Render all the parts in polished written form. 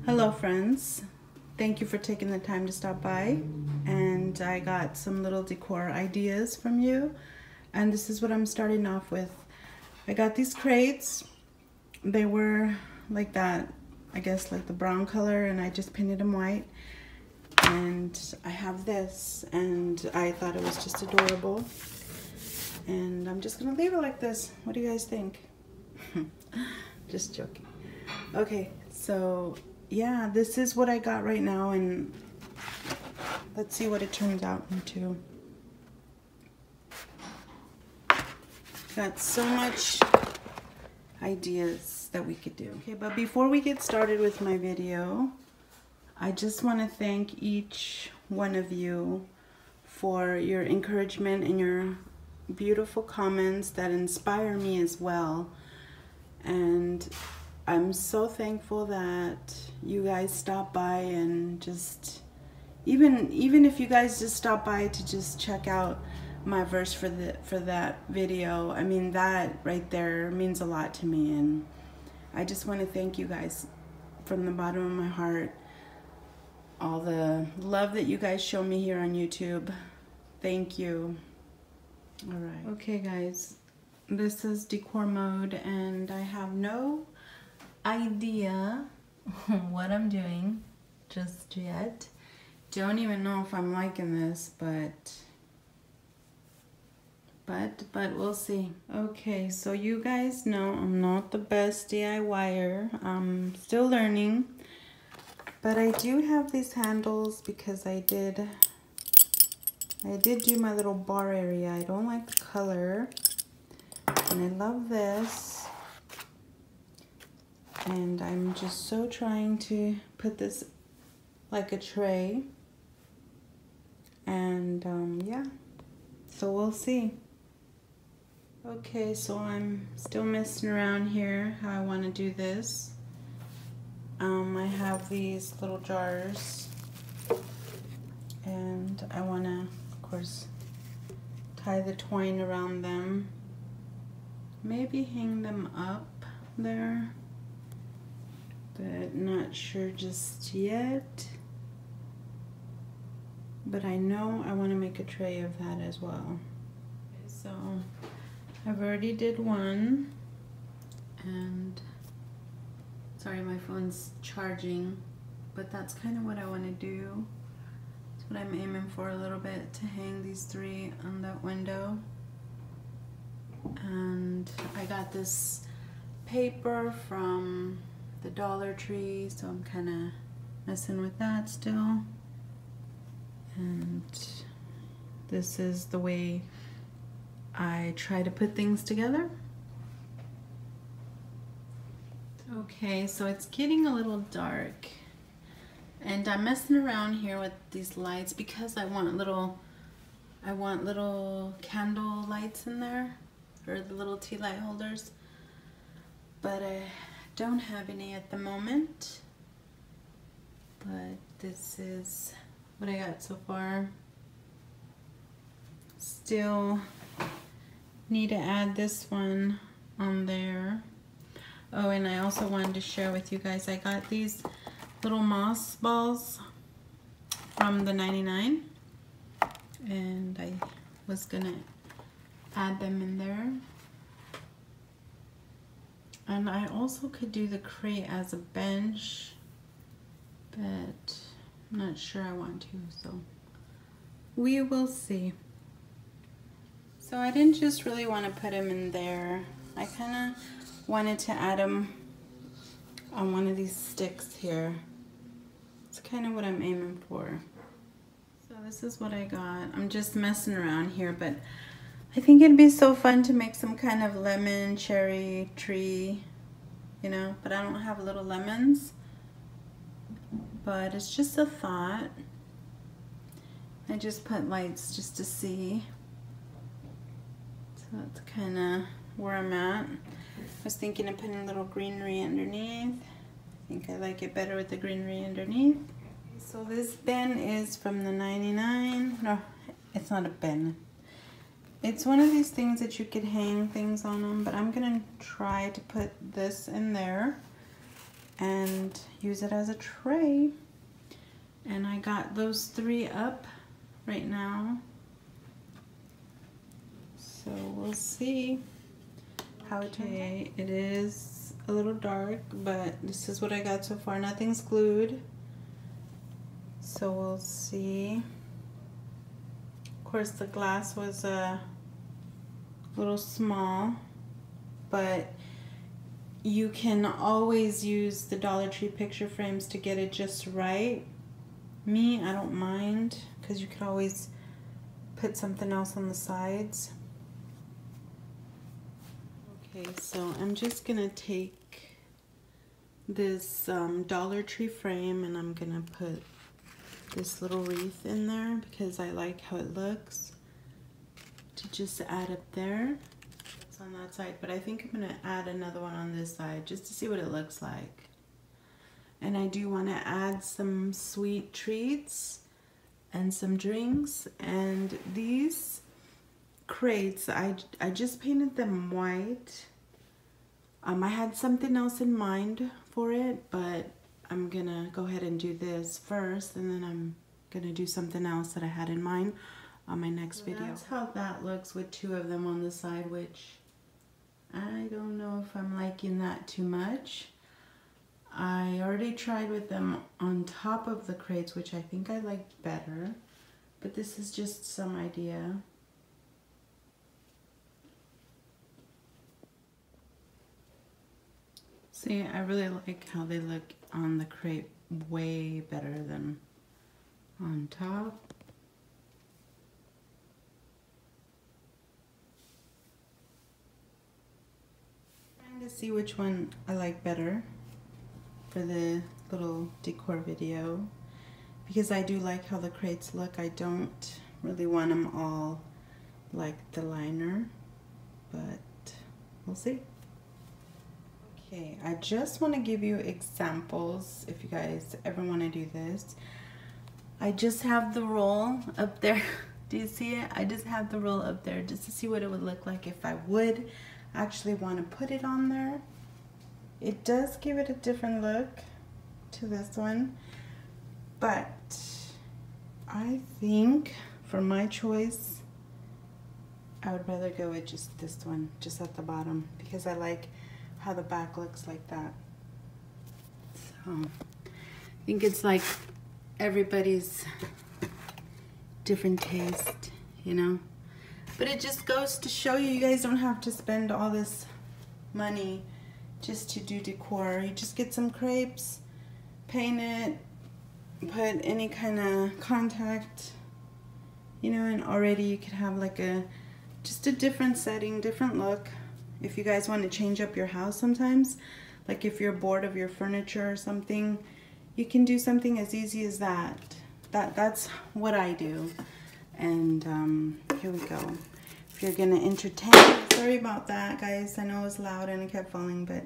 Hello friends, thank you for taking the time to stop by, and I got some little decor ideas from you, and this is what I'm starting off with. I got these crates. They were like that, I guess like the brown color, and I just painted them white. And I have this, and I thought it was just adorable, and I'm just gonna leave it like this. What do you guys think? Just joking. Okay, so yeah, this is what I got right now, and let's see what it turns out into. Got so much ideas that we could do. Okay, but before we get started with my video, I just want to thank each one of you for your encouragement and your beautiful comments that inspire me as well. And I'm so thankful that you guys stop by and just, even if you guys just stop by to just check out my verse for that video, I mean, that right there means a lot to me, and I just want to thank you guys from the bottom of my heart. All the love that you guys show me here on YouTube. Thank you. All right. Okay guys, this is decor mode, and I have no idea what I'm doing just yet. Don't even know if I'm liking this, but we'll see. Okay, so you guys know I'm not the best DIYer. I'm still learning, but I do have these handles because I did do my little bar area. I don't like the color, and I love this. And I'm just so trying to put this like a tray. And yeah, so we'll see. Okay, so I'm still messing around here how I want to do this. I have these little jars, and I want to, of course, tie the twine around them. Maybe hang them up there, but not sure just yet. But I know I want to make a tray of that as well. Okay, so I've already did one, and sorry, my phone's charging, but that's kind of what I want to do. That's what I'm aiming for a little bit, to hang these three on that window. And I got this paper from the Dollar Tree, so I'm kind of messing with that still. And this is the way I try to put things together. Okay, so it's getting a little dark, and I'm messing around here with these lights because I want little candle lights in there, or the little tea light holders, but I don't have any at the moment. But this is what I got so far. Still need to add this one on there. Oh, and I also wanted to share with you guys, I got these little moss balls from the 99, and I was gonna add them in there. And I also could do the crate as a bench, but I'm not sure I want to, so we will see. So I didn't just really want to put them in there. I kind of wanted to add them on one of these sticks here. It's kind of what I'm aiming for. So this is what I got. I'm just messing around here, but I think it'd be so fun to make some kind of lemon cherry tree, you know, but I don't have little lemons. But it's just a thought. I just put lights just to see. So that's kind of where I'm at. I was thinking of putting a little greenery underneath. I think I like it better with the greenery underneath. So this bin is from the 99. No, it's not a bin. It's one of these things that you could hang things on them, but I'm gonna try to put this in there. and use it as a tray. And I got those 3 up right now. So we'll see how it turns out. It is a little dark, but this is what I got so far. Nothing's glued. So we'll see. Of course, the glass was a little small, but you can always use the Dollar Tree picture frames to get it just right. Me, I don't mind, because you could always put something else on the sides. Okay, so I'm just gonna take this Dollar Tree frame and I'm gonna put this little wreath in there because I like how it looks, to just add up there. It's on that side, but I think I'm gonna add another one on this side just to see what it looks like. And I do want to add some sweet treats and some drinks. And these crates, I just painted them white. I had something else in mind for it, but I'm gonna go ahead and do this first, and then I'm gonna do something else that I had in mind on my next video. That's how that looks with 2 of them on the side, which I don't know if I'm liking that too much. I already tried with them on top of the crates, which I think I liked better, but this is just some idea. See, I really like how they look on the crate, way better than on top. Trying to see which one I like better for the little decor video, because I do like how the crates look. I don't really want them all like the liner, but we'll see. Okay, I just want to give you examples if you guys ever want to do this. I just have the roll up there. Do you see it? I just have the roll up there just to see what it would look like if I would actually want to put it on there. It does give it a different look to this one, but I think for my choice, I would rather go with just this one, just at the bottom, because I like how the back looks like that. So I think it's like everybody's different taste, you know? But it just goes to show you, you guys don't have to spend all this money just to do decor. You just get some crepes, paint it, put any kind of contact, you know, and already you could have like just a different setting, different look. If you guys want to change up your house sometimes, like if you're bored of your furniture or something, you can do something as easy as that. That's what I do. And here we go. If you're gonna entertain, sorry about that, guys. I know it was loud and it kept falling, but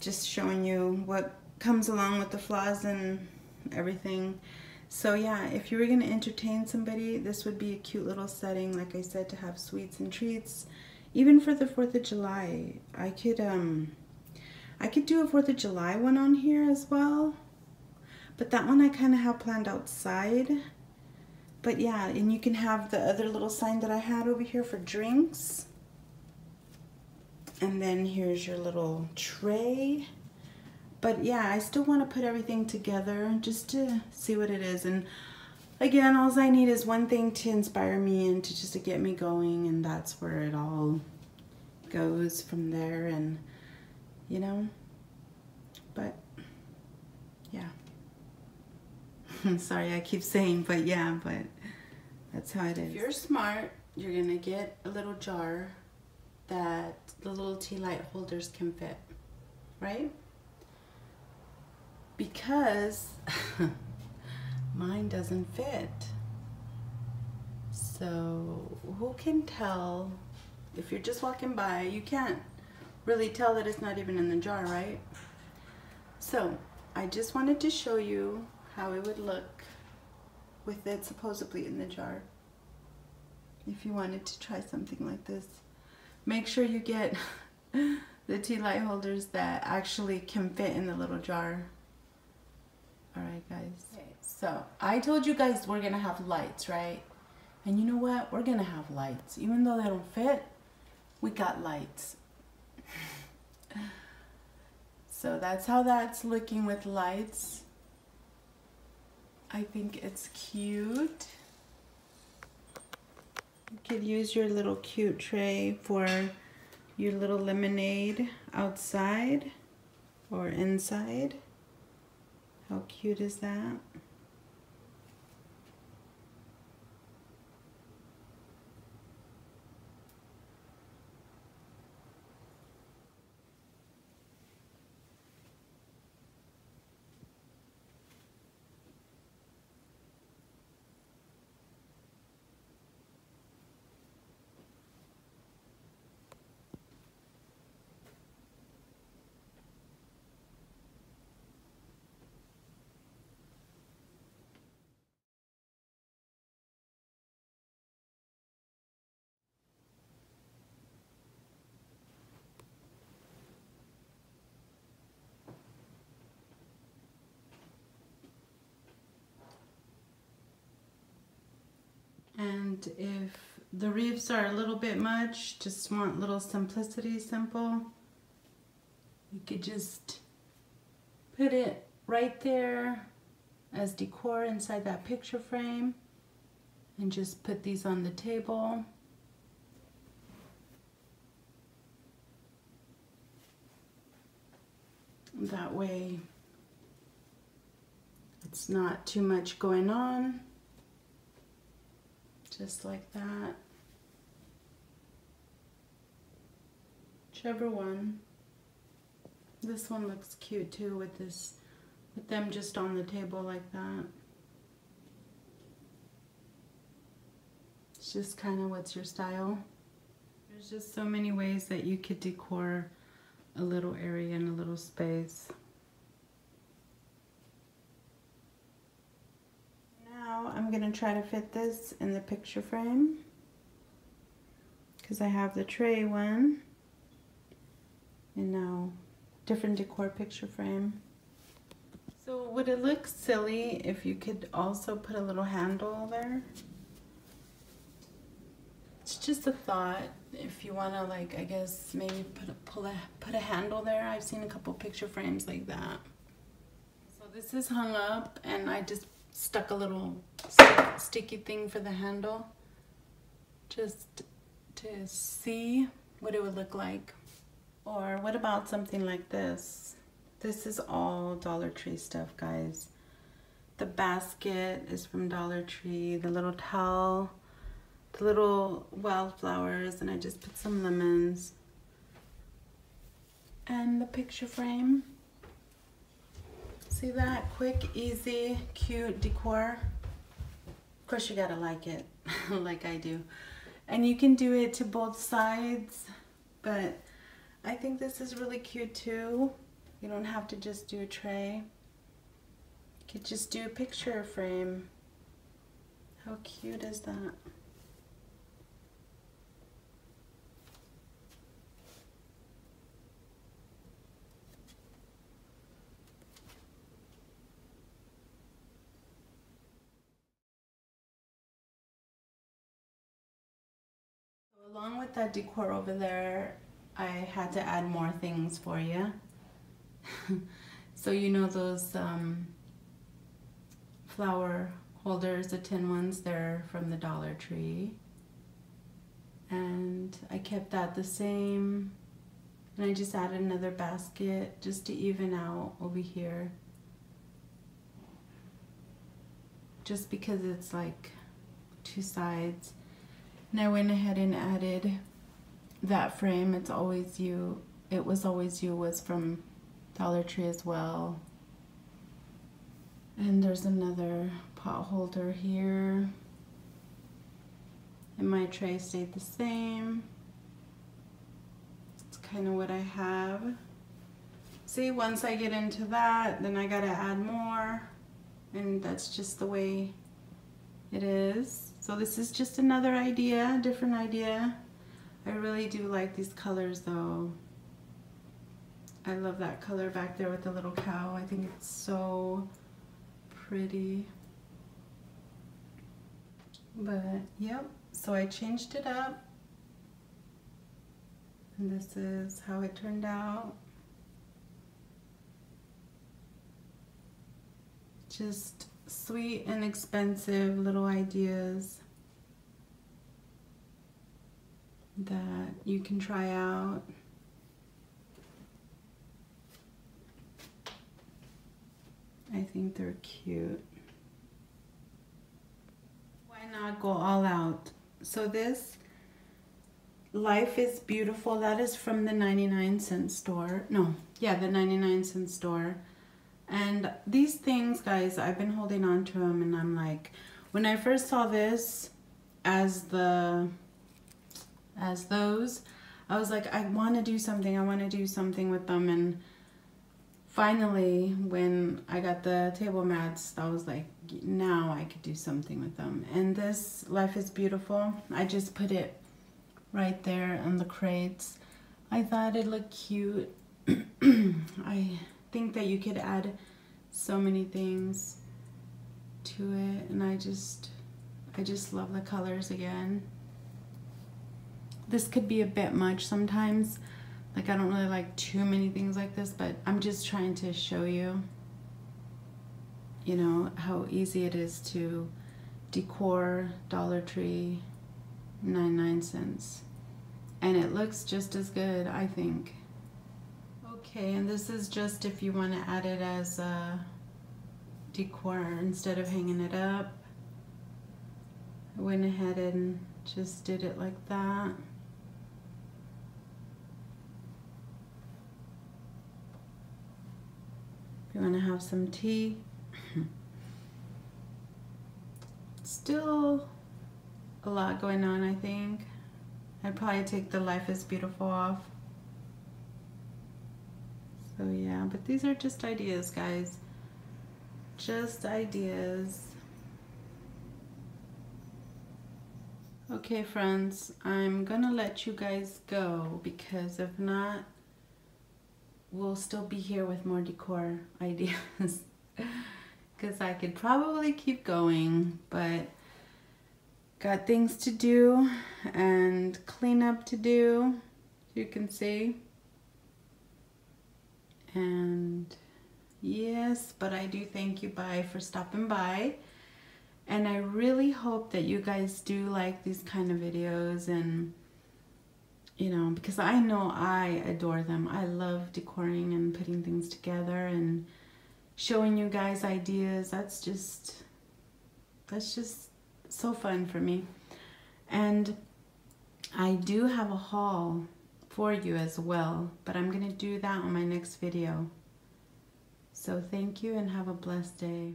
just showing you what comes along with the flaws and everything. So yeah, if you were gonna entertain somebody, this would be a cute little setting, like I said, to have sweets and treats. Even for the 4th of July, I could do a 4th of July one on here as well, but that one I kind of have planned outside. But yeah, and you can have the other little sign that I had over here for drinks. And then here's your little tray. But yeah, I still want to put everything together just to see what it is. And again, all I need is one thing to inspire me and just to get me going, and that's where it all goes from there. And you know, but yeah. Sorry, I keep saying but yeah, but that's how it is. If you're smart, you're gonna get a little jar that the little tea light holders can fit, right? Because mine doesn't fit. So who can tell? If you're just walking by, you can't really tell that it's not even in the jar, right? So I just wanted to show you how it would look with it supposedly in the jar. If you wanted to try something like this, make sure you get The tea light holders that actually can fit in the little jar. Alright guys. Okay, so I told you guys we're gonna have lights, right? And you know what? We're gonna have lights. Even though they don't fit, we got lights. So that's how that's looking with lights. I think it's cute. You could use your little cute tray for your little lemonade outside or inside. How cute is that? And if the wreaths are a little bit much, just want little simplicity, simple, you could just put it right there as decor inside that picture frame and just put these on the table. That way it's not too much going on. Just like that. Whichever one. This one looks cute too with them just on the table like that. It's just kind of what's your style. There's just so many ways that you could decor a little area and a little space. I'm going to try to fit this in the picture frame because I have the tray one and now different decor picture frame. So would it look silly if you could also put a little handle there? It's just a thought. If you want to, like, I guess maybe put a handle there. I've seen a couple picture frames like that. So this is hung up and I just stuck a little sticky thing for the handle just to see what it would look like. Or what about something like this? This is all Dollar Tree stuff, guys. The basket is from Dollar Tree, the little towel, the little wildflowers, and I just put some lemons. And the picture frame. See that? Quick, easy, cute decor. Of course you gotta like it, like I do. And you can do it to both sides, but I think this is really cute too. You don't have to just do a tray. You could just do a picture frame. How cute is that? Along with that decor over there, I had to add more things for you. So you know those flower holders, the tin ones, they're from the Dollar Tree. And I kept that the same. And I just added another basket just to even out over here. Just because it's like two sides. And I went ahead and added that frame. It's Always You. It Was Always You was from Dollar Tree as well. And there's another pot holder here. And my tray stayed the same. It's kind of what I have. See, once I get into that, then I gotta add more. And that's just the way it is. So this is just another idea, different idea. I really do like these colors though. I love that color back there with the little cow. I think it's so pretty. But yep, so I changed it up. And this is how it turned out. Just sweet and expensive little ideas that you can try out. I think they're cute. Why not go all out? So this Life is Beautiful, that is from the 99-cent store. No, yeah, the 99-cent store. And these things, guys, I've been holding on to them, and I'm like, when I first saw this as those, I was like, I want to do something. I want to do something with them. And finally, when I got the table mats, I was like, now I could do something with them. And this Life is Beautiful, I just put it right there on the crates. I thought it looked cute. I think that you could add so many things to it, and I just love the colors again. This could be a bit much sometimes. Like, I don't really like too many things like this, but I'm just trying to show you, you know, how easy it is to decor Dollar Tree 99 cents. And it looks just as good, I think. Okay, and this is just if you want to add it as a decor instead of hanging it up. I went ahead and just did it like that. If you want to have some tea. Still a lot going on, I think. I'd probably take the Life is Beautiful off. So yeah, but these are just ideas, guys. Just ideas. Okay, friends, I'm gonna let you guys go, because if not, we'll still be here with more decor ideas. Because I could probably keep going, but got things to do and clean up to do, you can see. And yes, but I do thank you for stopping by. And I really hope that you guys do like these kind of videos, and you know, because I know I adore them. I love decoring and putting things together and showing you guys ideas. That's just so fun for me. And I do have a haul for you as well, but I'm gonna do that on my next video. So thank you and have a blessed day.